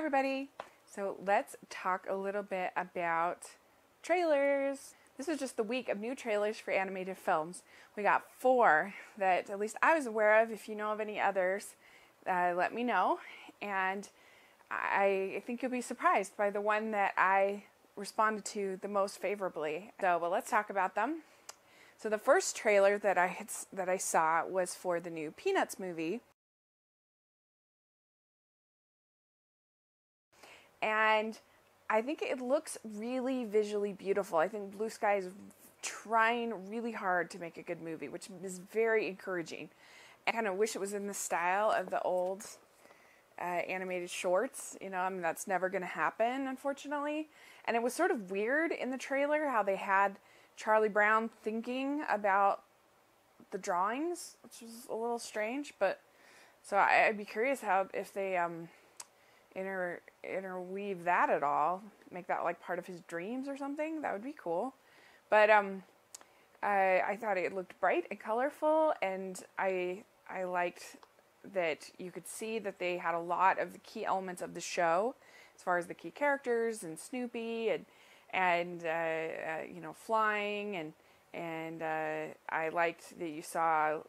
everybody. So let's talk a little bit about trailers. This was just the week of new trailers for animated films. We got 4 that at least I was aware of. If you know of any others, let me know. And I think you'll be surprised by the one that I responded to the most favorably. Well, let's talk about them. So the first trailer that I saw was for the new Peanuts movie. And I think it looks really visually beautiful. I think Blue Sky is trying really hard to make a good movie, which is very encouraging. I kind of wish it was in the style of the old animated shorts. That's never going to happen, unfortunately. And it was sort of weird in the trailer how they had Charlie Brown thinking about the drawings, which was a little strange. But so I'd be curious if they interweave that at all, make that like part of his dreams or something. That would be cool. But I thought it looked bright and colorful, and I liked that you could see that they had a lot of the key elements of the show, as far as the key characters and Snoopy and flying and I liked that you saw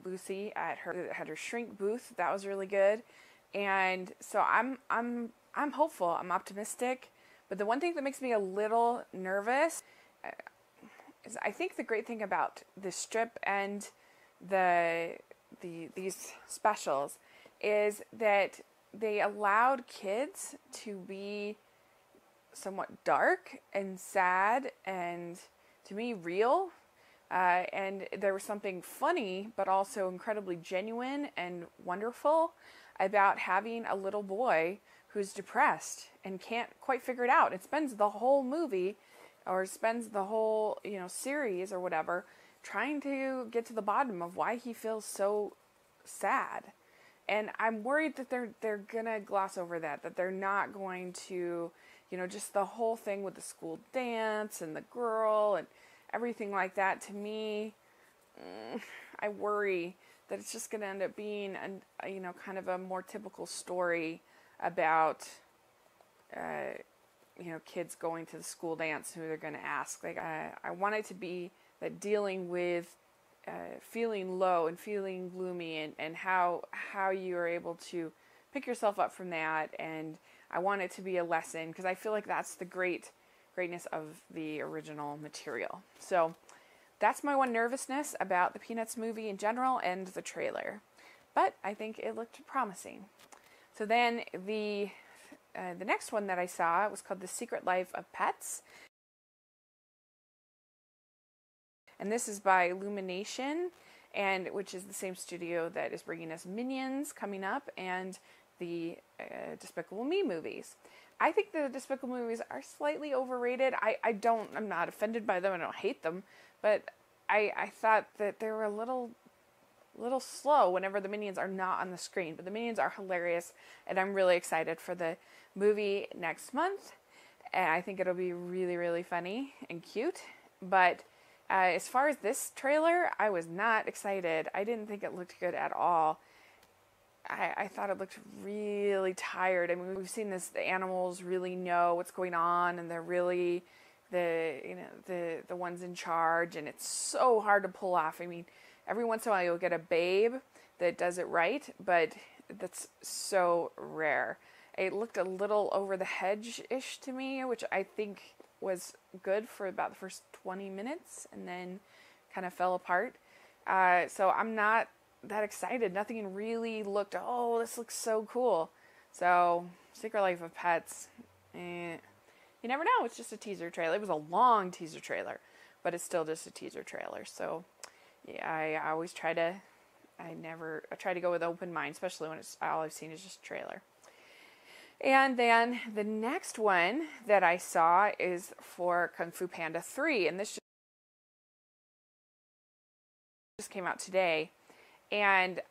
Lucy at her shrink booth. That was really good. And so I'm hopeful. I'm optimistic. But the one thing that makes me a little nervous is I think the great thing about this strip and these specials is that they allowed kids to be somewhat dark and sad and, to me, real. And there was something funny but also incredibly genuine and wonderful about having a little boy who's depressed and can't quite figure it out. It spends the whole movie, or spends the whole, series or whatever, trying to get to the bottom of why he feels so sad. And I'm worried that they're gonna gloss over that they're not going to, just the whole thing with the school dance and the girl and everything like that. To me, I worry that it's just going to end up being, kind of a more typical story about, kids going to the school dance who they're going to ask. Like, I want it to be that dealing with feeling low and feeling gloomy and how you are able to pick yourself up from that. And I want it to be a lesson, because I feel like that's the greatness of the original material. So that's my one nervousness about the Peanuts movie in general and the trailer. But I think it looked promising. So then the next one that I saw was called The Secret Life of Pets. And this is by Illumination, which is the same studio that is bringing us Minions coming up and the Despicable Me movies. I think the Despicable movies are slightly overrated. I'm not offended by them. I don't hate them. But I thought that they were a little slow whenever the Minions are not on the screen. But the Minions are hilarious, and I'm really excited for the movie next month. And I think it'll be really, really funny and cute. But as far as this trailer, I was not excited. I didn't think it looked good at all. I thought it looked really tired. I mean, we've seen this, the animals really know what's going on, and they're really the ones in charge, and it's so hard to pull off. I mean, every once in a while you'll get a babe that does it right, but that's so rare. It looked a little over the hedge-ish to me, which I think was good for about the first 20 minutes, and then kind of fell apart. So I'm not that excited. Nothing really looked, this looks so cool. So Secret Life of Pets, you never know. It's just a teaser trailer. It was a long teaser trailer, but it's still just a teaser trailer. So yeah, I always try to go with an open mind, especially when all I've seen is just a trailer. And then the next one that I saw is for Kung Fu Panda 3, and this just came out today. And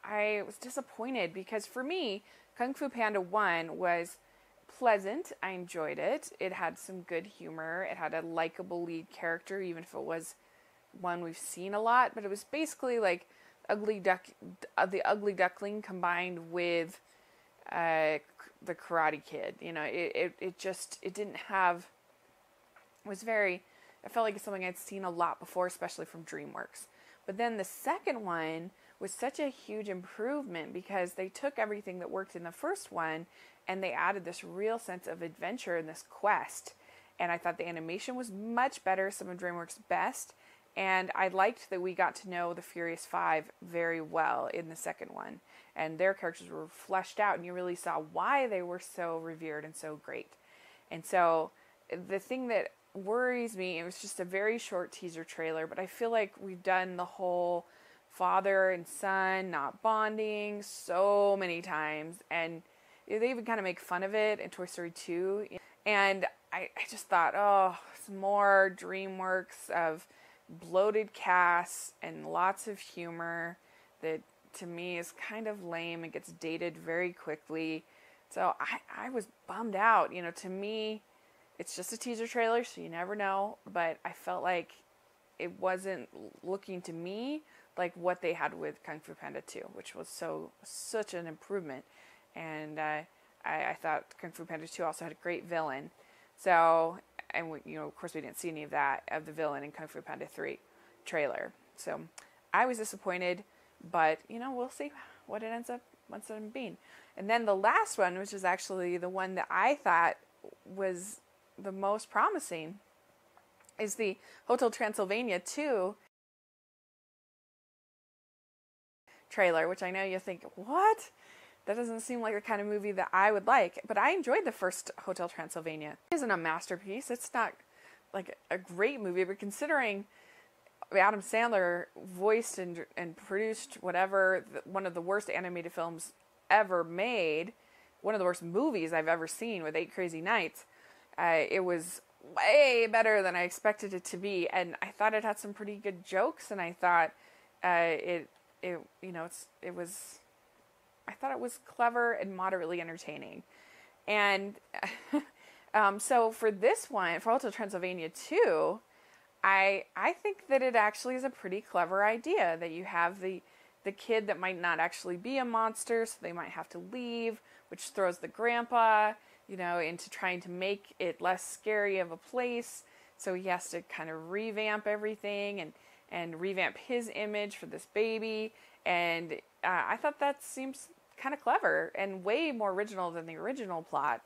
I was disappointed, because for me, Kung Fu Panda 1 was pleasant. I enjoyed it. It had some good humor. It had a likable lead character, even if it was one we've seen a lot. But it was basically like the Ugly Duckling combined with the Karate Kid. You know, it didn't have, it was very, I felt like it's something I'd seen a lot before, especially from DreamWorks. But then the second one was such a huge improvement because they took everything that worked in the first one and they added this real sense of adventure and this quest. And I thought the animation was much better, some of DreamWorks' best. And I liked that we got to know the Furious Five very well in the second one. And their characters were fleshed out and you really saw why they were so revered and so great. And so the thing that worries me, it was just a very short teaser trailer, but I feel like we've done the whole father and son not bonding so many times. And they even kind of make fun of it in Toy Story 2. And I just thought, oh, some more DreamWorks of bloated casts and lots of humor that to me is kind of lame and gets dated very quickly. So I was bummed out. You know, to me, it's just a teaser trailer, so you never know. But I felt like it wasn't looking to me like what they had with Kung Fu Panda 2, which was such an improvement. And I thought Kung Fu Panda 2 also had a great villain. So, and we, you know, of course we didn't see any of that, of the villain in Kung Fu Panda 3 trailer. So I was disappointed, but, you know, we'll see what it ends up being. And then the last one, which is actually the one that I thought was the most promising, is the Hotel Transylvania 2 trailer, which I know you think, what? That doesn't seem like the kind of movie that I would like. But I enjoyed the first Hotel Transylvania. It isn't a masterpiece. It's not like a great movie, but considering Adam Sandler voiced and produced whatever, one of the worst animated films ever made, one of the worst movies I've ever seen with 8 Crazy Nights, it was way better than I expected it to be. And I thought it had some pretty good jokes, and I thought I thought it was clever and moderately entertaining. And so for this one, for Hotel Transylvania 2, I think that it actually is a pretty clever idea that you have the kid that might not actually be a monster, so they might have to leave, which throws the grandpa, you know, into trying to make it less scary of a place. So he has to kind of revamp everything and revamp his image for this baby. And I thought that seems kind of clever and way more original than the original plot.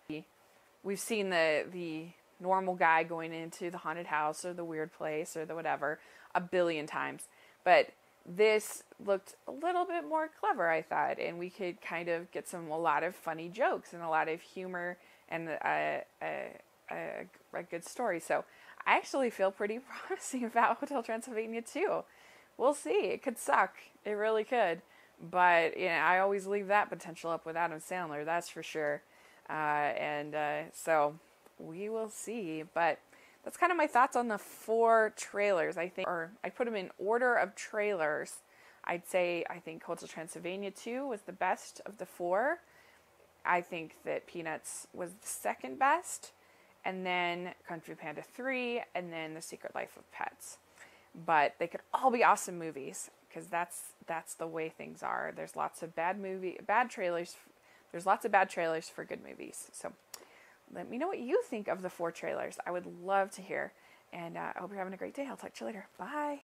We've seen the normal guy going into the haunted house or the weird place or the whatever a billion times. But this looked a little bit more clever, I thought, and we could kind of get a lot of funny jokes and a lot of humor and a good story. So I actually feel pretty promising about Hotel Transylvania 2. We'll see. It could suck. It really could. But you know, I always leave that potential up with Adam Sandler, that's for sure. So we will see. But that's kind of my thoughts on the 4 trailers. I think, or I put them in order of trailers. I'd say I think Hotel Transylvania 2 was the best of the 4. I think that Peanuts was the second best, and then Kung Fu Panda 3, and then The Secret Life of Pets. But they could all be awesome movies, because that's the way things are. There's lots of bad trailers. There's lots of bad trailers for good movies. So let me know what you think of the 4 trailers. I would love to hear. And I hope you're having a great day. I'll talk to you later. Bye.